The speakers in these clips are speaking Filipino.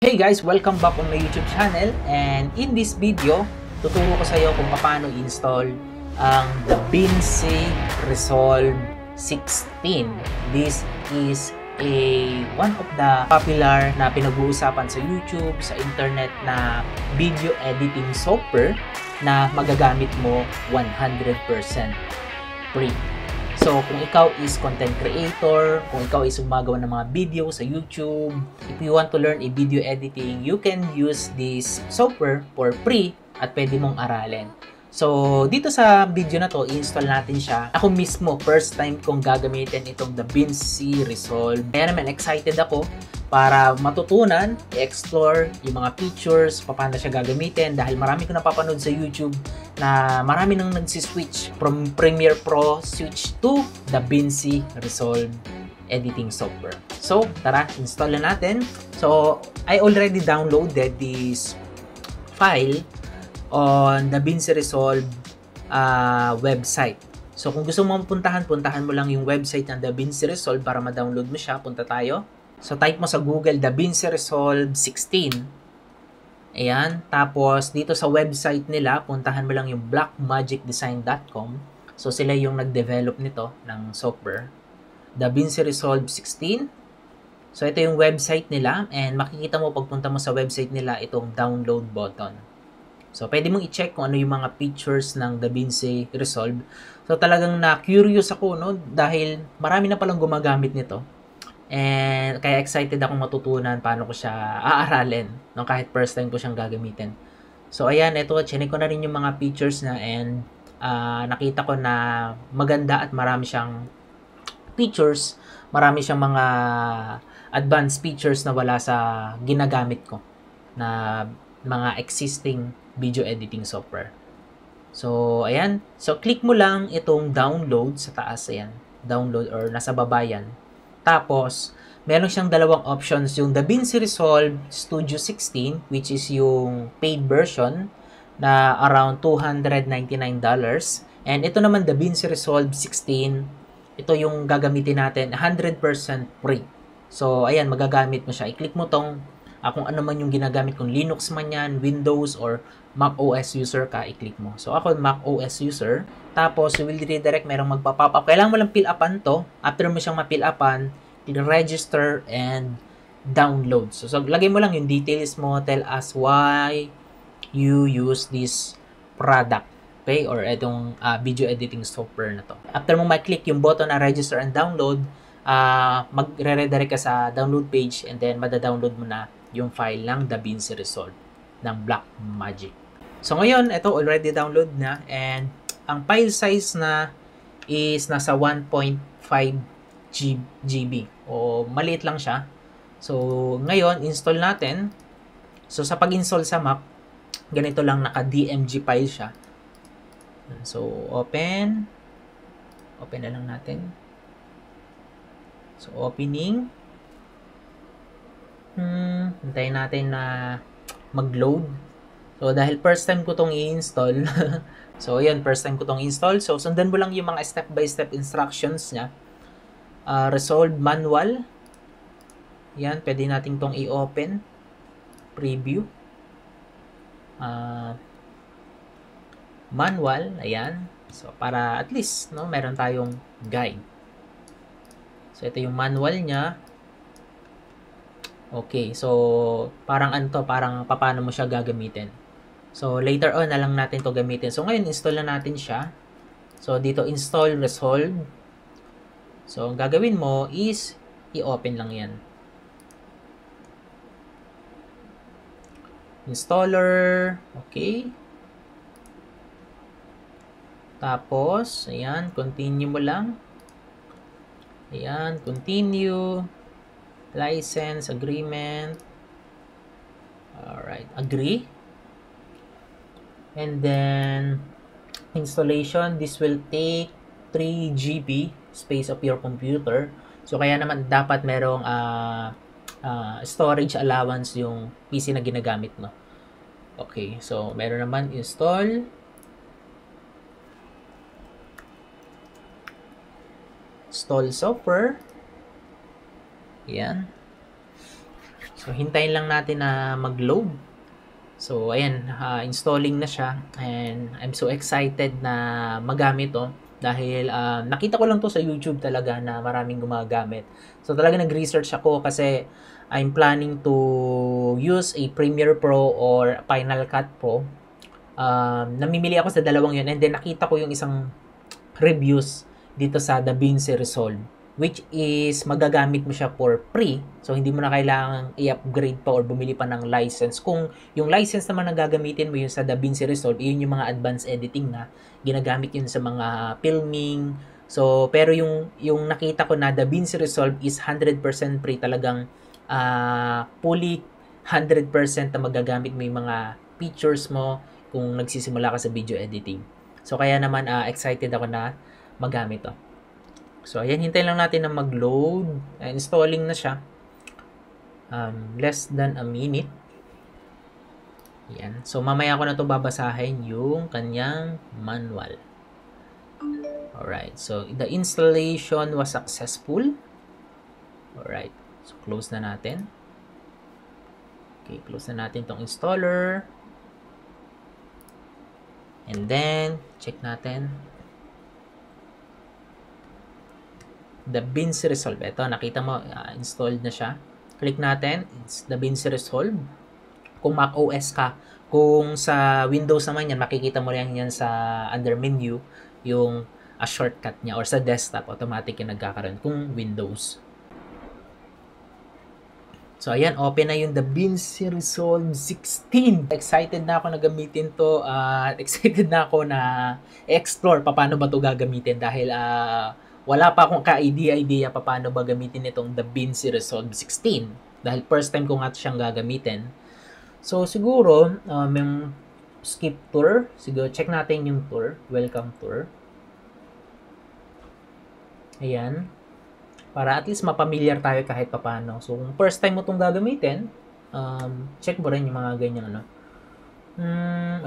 Hey guys! Welcome back on my YouTube channel, and in this video, tuturo ko sa iyo kung paano i-install ang DaVinci Resolve 16. This is one of the popular na pinag-uusapan sa YouTube, sa internet na video editing software na magagamit mo 100% free. So, kung ikaw is content creator, kung ikaw is gumagawa ng mga video sa YouTube, if you want to learn a video editing, you can use this software for free at pwede mong aralin. So, dito sa video na to, i-install natin siya. Ako mismo, first time kong gagamitin itong DaVinci Resolve. Kaya naman, excited ako para matutunan, i-explore yung mga features, paano siya gagamitin dahil marami ko napapanood sa YouTube na marami nang nagsiswitch from Premiere Pro switch to DaVinci Resolve editing software. So, tara, install na natin. So, I already downloaded this file on DaVinci Resolve website. So, kung gusto mo puntahan mo lang yung website ng DaVinci Resolve para ma-download mo siya. Punta tayo. So, type mo sa Google DaVinci Resolve 16. Ayan. Tapos, dito sa website nila, puntahan mo lang yung blackmagicdesign.com. So, sila yung nag-develop nito ng software. DaVinci Resolve 16. So, ito yung website nila. And makikita mo pagpunta mo sa website nila itong download button. So, pwede mong i-check kung ano yung mga features ng DaVinci Resolve. So, talagang na-curious ako, no? Dahil marami na palang gumagamit nito. And kaya excited akong matutunan paano ko siya aaralin, no? Kahit first time ko siyang gagamitin. So, ayan, ito, chinek ko na rin yung mga features na and nakita ko na maganda at marami siyang features. Marami siyang mga advanced features na wala sa ginagamit ko na mga existing video editing software. So, ayan. So, click mo lang itong download sa taas. Ayan. Download or nasa baba yan. Tapos, meron siyang dalawang options. Yung DaVinci Resolve Studio 16, which is yung paid version na around $299. And ito naman, DaVinci Resolve 16, ito yung gagamitin natin 100% free. So, ayan, magagamit mo siya. I-click mo tong kung ano man yung ginagamit, kung Linux man yan, Windows, or Mac OS user ka, i-click mo. So, ako, Mac OS user. Tapos, you will redirect, merong magpa-pop up. Kailangan mo lang fill upan to. After mo siyang ma-fill upan, register and download. So, lagay mo lang yung details mo. Tell us why you use this product. Okay? Or itong video editing software na to. After mo ma-click yung button na register and download, magre-redirect ka sa download page and then mada-download mo na yung file ng DaVinci Resolve ng Blackmagic. So ngayon, ito already download na and ang file size na is nasa 1.5 GB o maliit lang siya. So ngayon, install natin. So sa pag-install sa Mac, ganito lang naka-DMG file siya. So open na lang natin. So opening. Hintayin natin na mag-load. So, dahil first time ko itong i-install. So, ayan, first time ko itong install. So, sundan mo lang yung mga step-by-step instructions niya. Resolve manual. Yan, pwede natin itong i-open. Preview. Manual, ayan. So, para at least, no, meron tayong guide. So, ito yung manual niya. Okay, so parang parang paano mo siya gagamitin. So later on na lang natin to gamitin. So ngayon install na natin siya. So dito install Resolve. So ang gagawin mo is i-open lang 'yan. Installer, okay. Tapos, ayan, continue mo lang. Ayan, continue. License, agreement. Alright, agree. And then, installation. This will take 3 GB space of your computer. So, kaya naman dapat merong storage allowance yung PC na ginagamit mo. Okay, so meron naman install. Install software. Yan. So, hintayin lang natin na mag-load. So, ayan, installing na siya and I'm so excited na magamit to dahil nakita ko lang to sa YouTube talaga na maraming gumagamit. So, talaga nag-research ako kasi I'm planning to use a Premiere Pro or Final Cut Pro. Namimili ako sa dalawang yun and then nakita ko yung isang reviews dito sa DaVinci Resolve, which is magagamit mo siya for free. So, hindi mo na kailangang i-upgrade pa or bumili pa ng license. Kung yung license naman na gagamitin mo yun sa DaVinci Resolve, yun yung mga advanced editing na ginagamit yun sa mga filming. So, pero yung nakita ko na DaVinci Resolve is 100% free, talagang fully 100% na magagamit mo yung mga features mo kung nagsisimula ka sa video editing. So, kaya naman excited ako na magamit to. So, ayan, hintayin lang natin na mag-load. Installing na siya. Less than a minute. Ayan. So, mamaya ko na to babasahin yung kanyang manual. Alright. So, the installation was successful. Alright. So, close na natin. Okay, close na natin tong installer. And then, check natin. DaVinci Resolve. Ito, nakita mo, installed na siya. Click natin. It's DaVinci Resolve. Kung Mac OS ka. Kung sa Windows naman yan, makikita mo yan sa under menu, yung shortcut niya. Or sa desktop, automatic yung nagkakaroon kung Windows. So, ayan, open na yung DaVinci Resolve 16. Excited na ako na gamitin to. Excited na ako na explore paano ba to gagamitin dahil wala pa akong ka-idea paano ba gamitin itong DaVinci Resolve 16. Dahil first time ko nga siyang gagamitin. So, siguro, may skip tour. Siguro, check natin yung tour. Welcome tour. Ayan. Para at least mapamilyar tayo kahit papano. So, kung first time mo itong gagamitin, check mo rin yung mga ganyan, ano.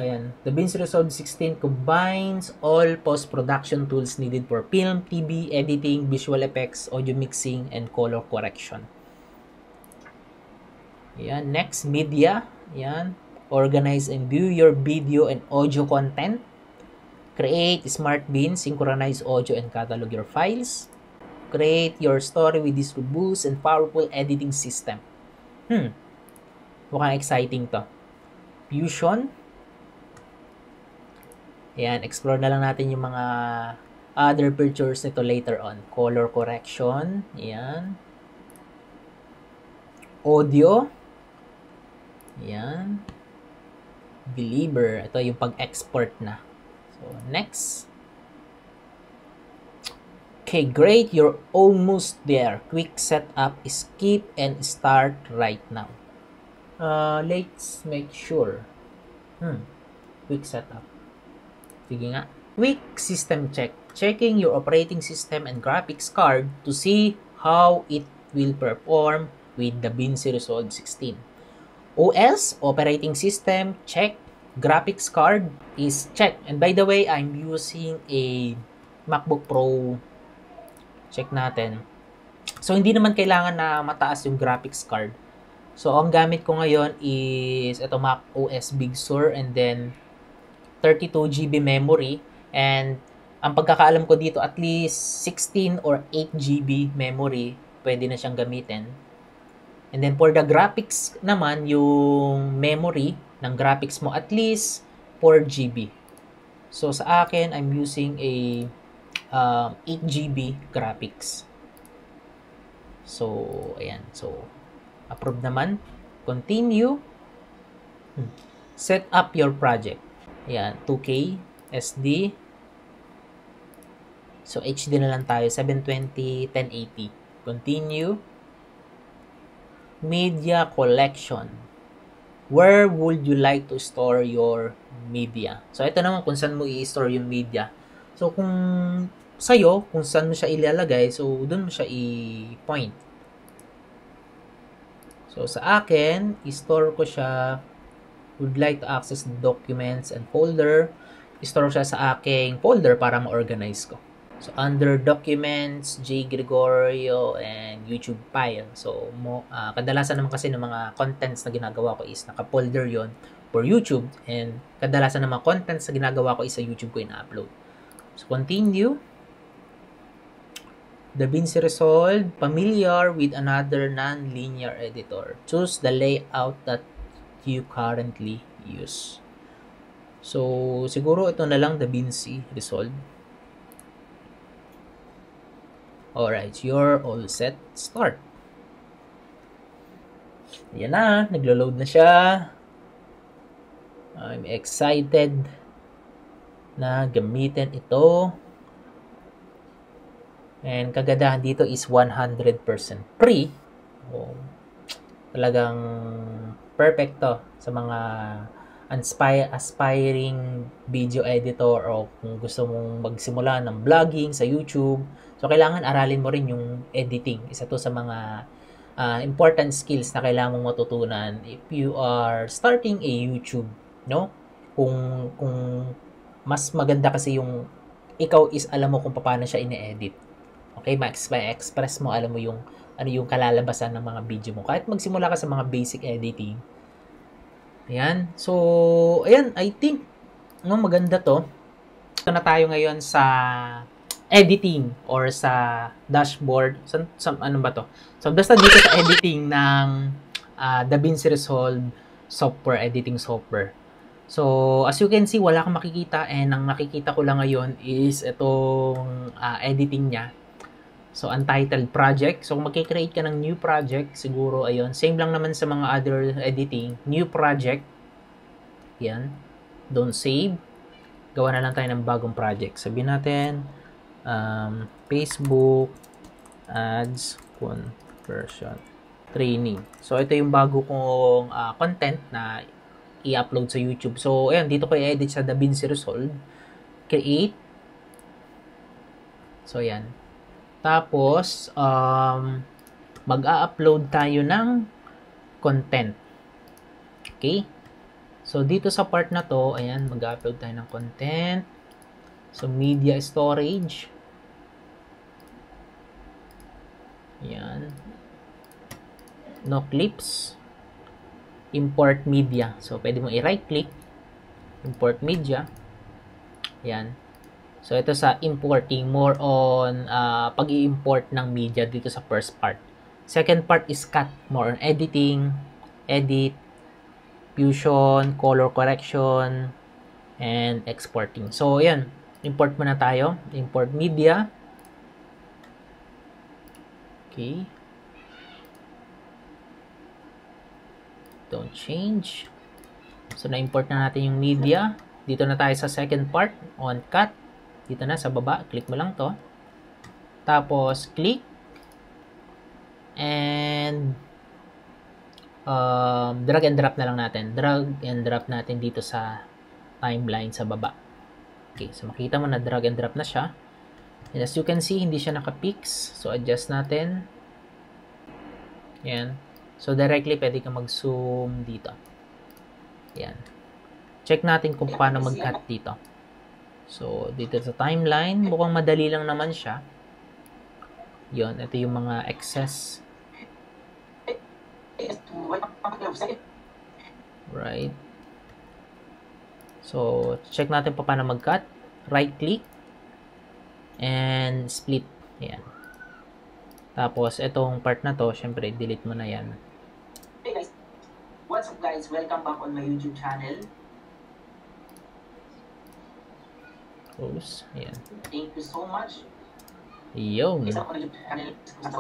Ayan. DaVinci Resolve 16 combines all post-production tools needed for film, TV, editing, visual effects, audio mixing, and color correction. Ayan. Next, media. Ayan. Organize and view your video and audio content. Create smart bin, synchronize audio and catalog your files. Create your story with this robust and powerful editing system. Mukhang exciting to. Fusion. Ayan, explore na lang natin yung mga other features nito later on. Color correction. Ayan. Audio. Ayan. Believer. Ito yung pag-export na. So, next. Okay, great. You're almost there. Quick setup, skip, and start right now. Let's make sure. Quick setup. Sige nga. Quick system check. Checking your operating system and graphics card to see how it will perform with DaVinci Resolve 16. OS, operating system, check. Graphics card is check. And by the way, I'm using a MacBook Pro. Check natin. So, hindi naman kailangan na mataas yung graphics card. So, ang gamit ko ngayon is ito Mac OS Big Sur and then 32GB memory. And ang pagkakaalam ko dito, at least 16 or 8GB memory pwede na siyang gamitin. And then for the graphics naman, yung memory ng graphics mo at least 4GB. So, sa akin, I'm using a 8GB graphics. So, ayan. So, approve naman. Continue. Set up your project. Ayan, 2K SD. So, HD na lang tayo. 720, 1080. Continue. Media collection. Where would you like to store your media? So, ito naman kung saan mo i-store yung media. So, kung sa'yo, kung saan mo siya ilalagay, so, dun mo siya i-point. So, sa akin, i-store ko siya, would like to access the documents and folder. I-store siya sa aking folder para ma-organize ko. So, under Documents, J. Gregorio, and YouTube file. So, kadalasan naman kasi ng mga contents na ginagawa ko is naka-folder yon for YouTube. And kadalasan ng mga contents na ginagawa ko is sa YouTube ko ina-upload. So, continue. DaVinci Resolve, familiar with another non-linear editor. Choose the layout that you currently use. So, siguro ito na lang, DaVinci Resolve. Alright, you're all set. Start. Yan na, naglo-load na siya. I'm excited na gamitin ito. And kagandahan dito is 100% free. Oh, talagang perfect to sa mga aspiring video editor o kung gusto mong magsimula ng vlogging sa YouTube. So, kailangan aralin mo rin yung editing. Isa to sa mga important skills na kailangan mong matutunan if you are starting a YouTube, no? Kung mas maganda kasi yung ikaw is alam mo kung paano siya ine-edit. Okay, ma-express mo, alam mo yung ano yung kalalabasan ng mga video mo. Kahit magsimula ka sa mga basic editing. Ayan. So, ayan, I think maganda to. Ito na tayo ngayon sa editing or sa dashboard. Ano ba to? So, basta dito sa editing ng DaVinci Resolve software, editing software. So, as you can see, wala kang makikita and ang nakikita ko lang ngayon is itong editing niya. So, untitled project. So, kung magkikreate ka ng new project, siguro, ayun, same lang naman sa mga other editing. New project. Yan. Don't save. Gawa na lang tayo ng bagong project. Sabihin natin, Facebook Ads Conversion Training. So, ito yung bago kong content na i-upload sa YouTube. So, ayan, dito ko i-edit sa DaVinci Resolve. Create. So, ayan. Tapos, mag-a-upload tayo ng content. Okay? So, dito sa part na to, ayan, mag-a-upload tayo ng content. So, media storage. Ayan. No clips. Import media. So, pwede mo i-right click. Import media. Ayan. So, ito sa importing, more on pag-i-import ng media dito sa first part. Second part is cut, more on editing, edit, fusion, color correction, and exporting. So, ayan, import muna tayo. Import media. Okay. Don't change. So, na-import na natin yung media. Dito na tayo sa second part, on cut. Dito na sa baba, click mo lang to. Tapos, click. And drag and drop na lang natin. Drag and drop natin dito sa timeline sa baba. Okay, so makita mo na drag and drop na siya. And as you can see, hindi siya naka-fix. So, adjust natin. Yan. So, directly, pwede ka mag-zoom dito. Yan. Check natin kung paano mag-cut dito. So, dito sa timeline, mukhang madali lang naman siya. Yon, ito yung mga excess. Right. So, check natin pa paano mag-cut. Right click. And split. Ayan. Tapos, itong part na to, syempre, delete mo na yan. Hey guys, what's up guys? Welcome back on my YouTube channel. Close. Ayan. Thank you so much. Yun.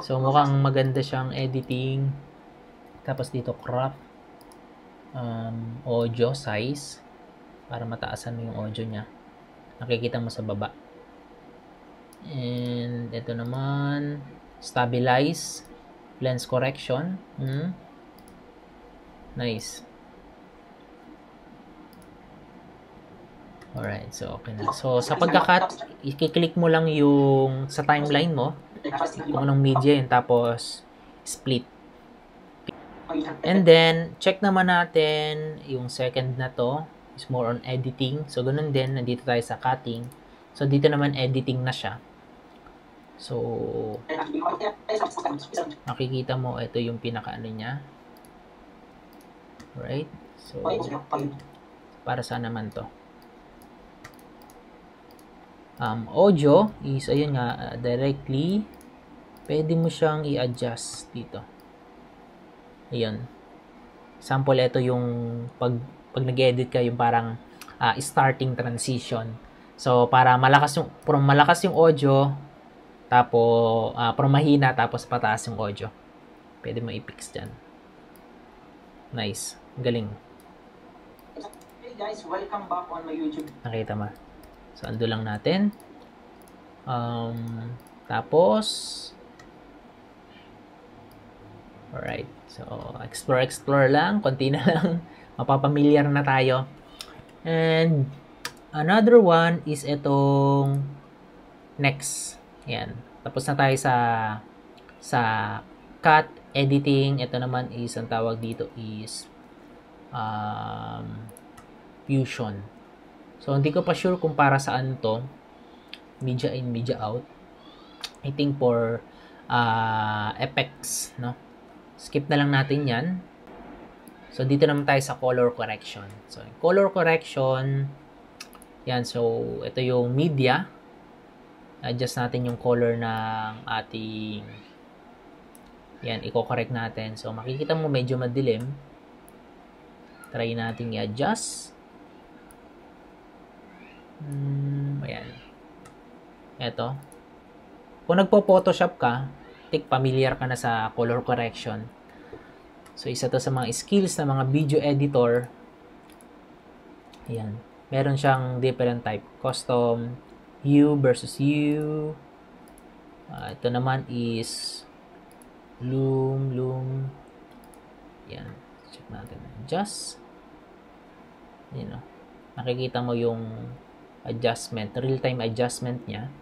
So, mukhang maganda siyang editing. Tapos dito, crop. Audio size. Para mataasan mo yung audio niya. Nakikita mo sa baba. And, ito naman, stabilize. Lens correction. Nice. Alright, so okay na. So, sa pagka-cut, i-click mo lang yung sa timeline mo, kung anong media yun, tapos split. And then, check naman natin yung second na to, is more on editing. So, ganun din, nandito tayo sa cutting. So, dito naman editing na siya. So, makikita mo, ito yung pinaka-ano niya. Right? So, para saan naman to? Audio is, ayun nga, directly, pwede mo siyang i-adjust dito. Ayun. Sample, ito yung pag nag-edit ka, yung parang starting transition. So, para malakas yung audio, tapos, from mahina, tapos pataas yung audio. Pwede mo i-fix dyan. Nice. Galing. Hey guys, welcome back on my YouTube. Nakita mo. So, ando lang natin. Tapos, alright. So, explore lang. Konti na lang. Mapapamilyar na tayo. And, another one is itong next. Yan. Tapos na tayo sa cut, editing. Ito naman is, ang tawag dito is fusion. So, hindi ko pa sure kung para saan to. Media in, media out. I think for effects, no? Skip na lang natin yan. So, dito naman tayo sa color correction. So, color correction, yan. So, ito yung media. Adjust natin yung color ng ating, yan, i-correct natin. So, makikita mo medyo madilim. Try natin i-adjust. Ayan. Ito. Kung nagpo-Photoshop ka, familiar ka na sa color correction. So, isa to sa mga skills ng mga video editor. Ayan. Meron siyang different type. Custom, hue versus hue. Ito naman is loom. Ayan. Check natin. Adjust. Ayan o. Nakikita mo yung adjustment, real-time adjustment niya.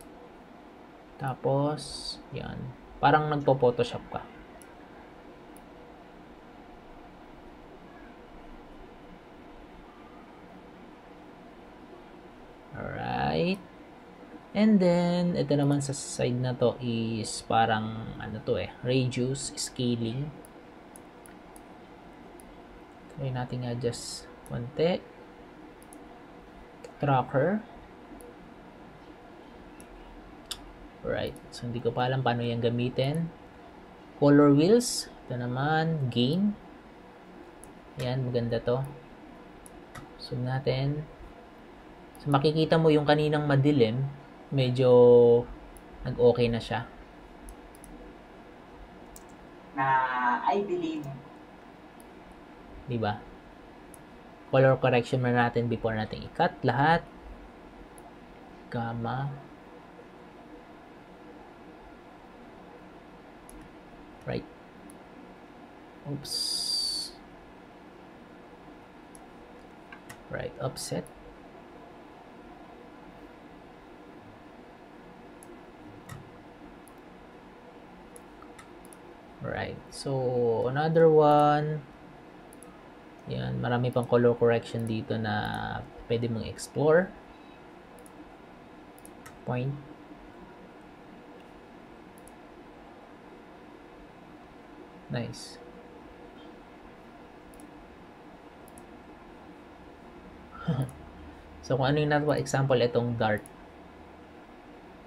Tapos, yan. Parang nagpo-Photoshop ka. Alright. And then, ito naman sa side na to is parang, ano to radius, scaling. Try natin adjust konti. Tracker. Right. So, hindi ko pa alam paano yan gamitin. Color wheels. Ito naman, gain. Ayan, maganda to. Zoom natin. So, makikita mo yung kaninang madilim, medyo nag-okay na siya. Na I believe. Diba? Color correction na natin before natin i-cut lahat. Gamma. Right. Oops. Right, offset. Right. So, another one. Yan, marami pang color correction dito na pwede mong explore. Point. Nice. So, kung ano yung natin, example, itong dart.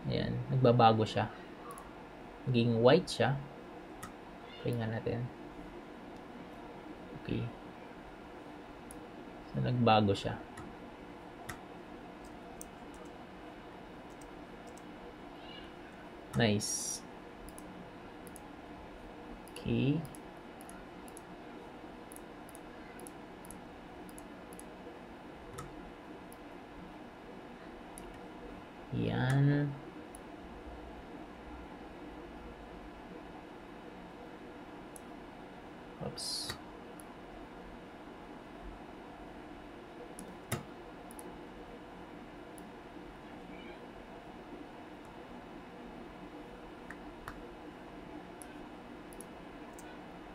Ayan, nagbabago siya. Naging white siya. Tingnan natin. Okay. So, nagbago siya. Nice. Okay. Yan. Oops.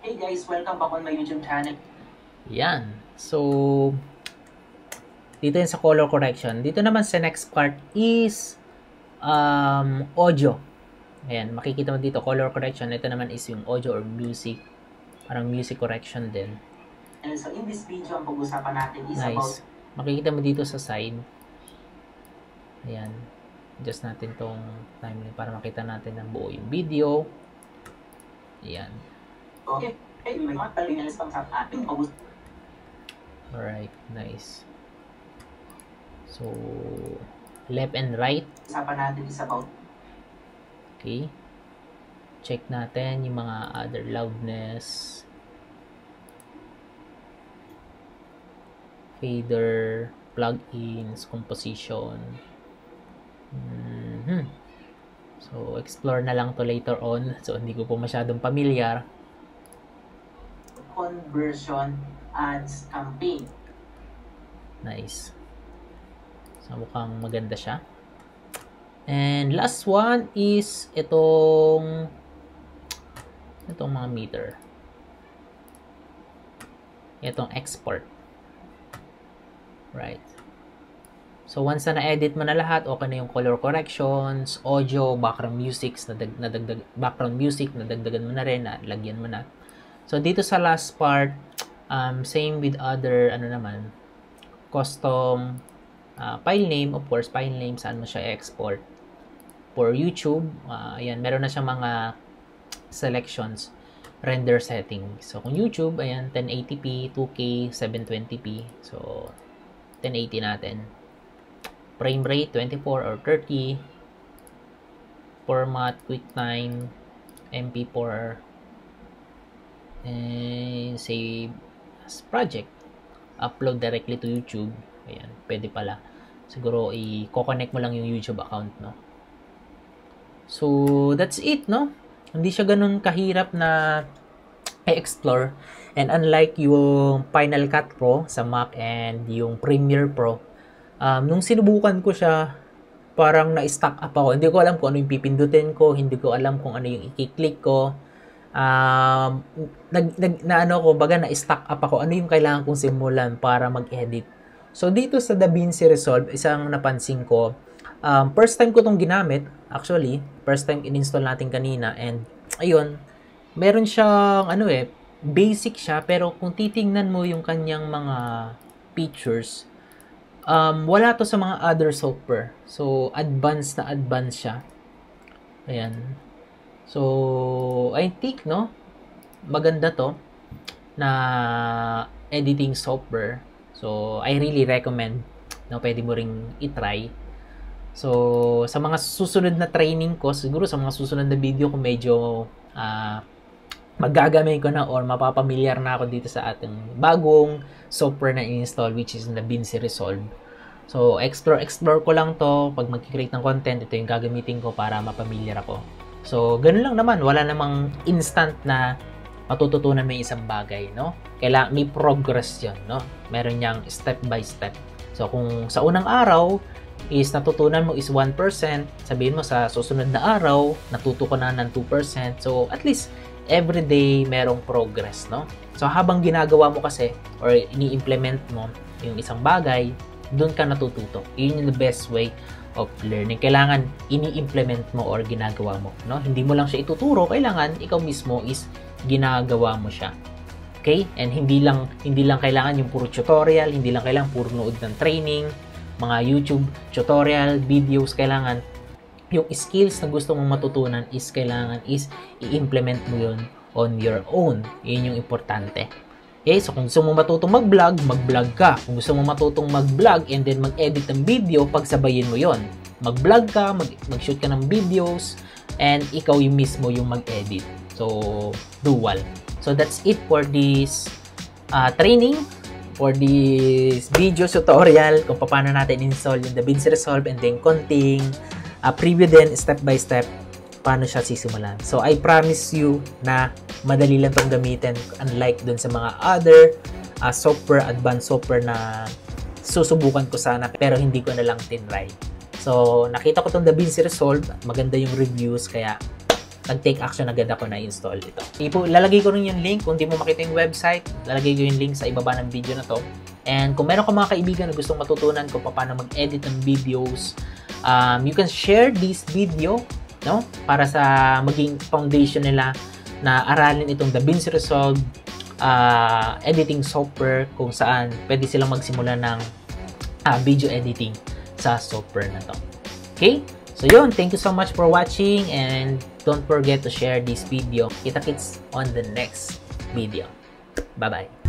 Hey guys, welcome back on my YouTube channel. Yan. So, dito yun sa color correction. Dito naman sa next part is audio. Ayan, makikita mo dito, color correction. Ito naman is yung audio or music. Parang music correction din. And so in this video, ang pag-usapan natin is about... Nice. Makikita mo dito sa side. Ayan. Adjust natin tong timeline para makita natin ng buo yung video. Ayan. Okay, may mga terminals pang sa ating pag-usapan. Alright, nice. So, left and right. Usapan natin is about... Okay. Check natin yung mga other loudness. Fader, plugins, composition. So, explore na lang to later on. So, hindi ko po masyadong familiar. Conversion ads campaign. Nice. So, mukhang maganda siya. And last one is itong mga meter. Itong export. Right. So, once na na-edit mo na lahat, okay na yung color corrections, audio, background music, background music, nadagdagan mo na rin, lagyan mo na. So, dito sa last part, same with other, custom file name, of course, file name, saan mo siya export. For YouTube, ayan, meron na siyang mga selections, render settings. So, kung YouTube, ayan, 1080p, 2K, 720p. So, 1080 natin. Frame rate, 24 or 30. Format, QuickTime, MP4. And save as project. Upload directly to YouTube. Ayan, pwede pala. Siguro, i-connect mo lang yung YouTube account, no? So, that's it, no? Hindi siya ganun kahirap na i-explore. And unlike yung Final Cut Pro sa Mac and yung Premiere Pro, nung sinubukan ko siya, parang na-stuck up ako. Hindi ko alam kung ano yung pipindutin ko, hindi ko alam kung ano yung i-click ko. Na-stuck up ako. Ano yung kailangan kong simulan para mag-edit? So, dito sa DaVinci Resolve, isang napansin ko, first time ko itong ginamit, actually, first time in-install natin kanina, and ayun, meron siyang, basic siya, pero kung titingnan mo yung kanyang mga features, wala to sa mga other software. So, advanced siya. Ayan. So, I think, no, maganda to na editing software. So, I really recommend, no, pwede mo ring itry. So, sa mga susunod na training ko, siguro sa mga susunod na video ko, medyo magagamay ko na or mapapamilyar na ako dito sa ating bagong software na install, which is DaVinci Resolve. So, explore ko lang to. Pag mag-create ng content, ito yung gagamitin ko para mapamilyar ako. So, ganun lang naman. Wala namang instant na matututunan mo yung isang bagay, no? Kailangan may progress yun, no? Meron niyang step by step. So, kung sa unang araw is natutunan mo is 1%, sabihin mo sa susunod na araw, natuto ko na ng 2%. So, at least, everyday merong progress, no? So, habang ginagawa mo kasi or ini-implement mo yung isang bagay, doon ka natututo. Yun yung the best way of learning. Kailangan ini-implement mo or ginagawa mo, no? Hindi mo lang siya ituturo, kailangan ikaw mismo is ginagawa mo siya. Okay? And hindi lang kailangan yung puro tutorial, hindi lang kailangan puro nood ng training, mga YouTube tutorial, videos, kailangan yung skills na gusto mong matutunan is kailangan is i-implement mo yun on your own. Yun yung importante. Okay? So, kung gusto mo matutong mag-vlog, mag-vlog ka. Kung gusto mo matutong mag-vlog and then mag-edit ng video, pagsabayin mo yon. Mag-vlog ka, mag-shoot ka ng videos, and ikaw yung mismo yung mag-edit. So, dual. So, that's it for this training, for this video tutorial kung paano natin install yung DaVinci Resolve and then konting preview din step by step paano siya sisimulan. So, I promise you na madali lang itong gamitin unlike dun sa mga other software, advanced software na susubukan ko sana pero hindi ko na lang tinry. So, nakita ko itong DaVinci Resolve, maganda yung reviews kaya nag-take action agad ako na install ito. Lalagay ko rin yung link kung di mo makita yung website, lalagay ko yung link sa ibaba ng video na to. And kung meron ka mga kaibigan na gustong matutunan kung paano mag-edit ng videos, you can share this video no? Para sa maging foundation nila na aralin itong DaVinci Resolve editing software kung saan pwede silang magsimula ng video editing sa software na to. Okay? So yun, thank you so much for watching and don't forget to share this video. Kita-kits on the next video. Bye-bye.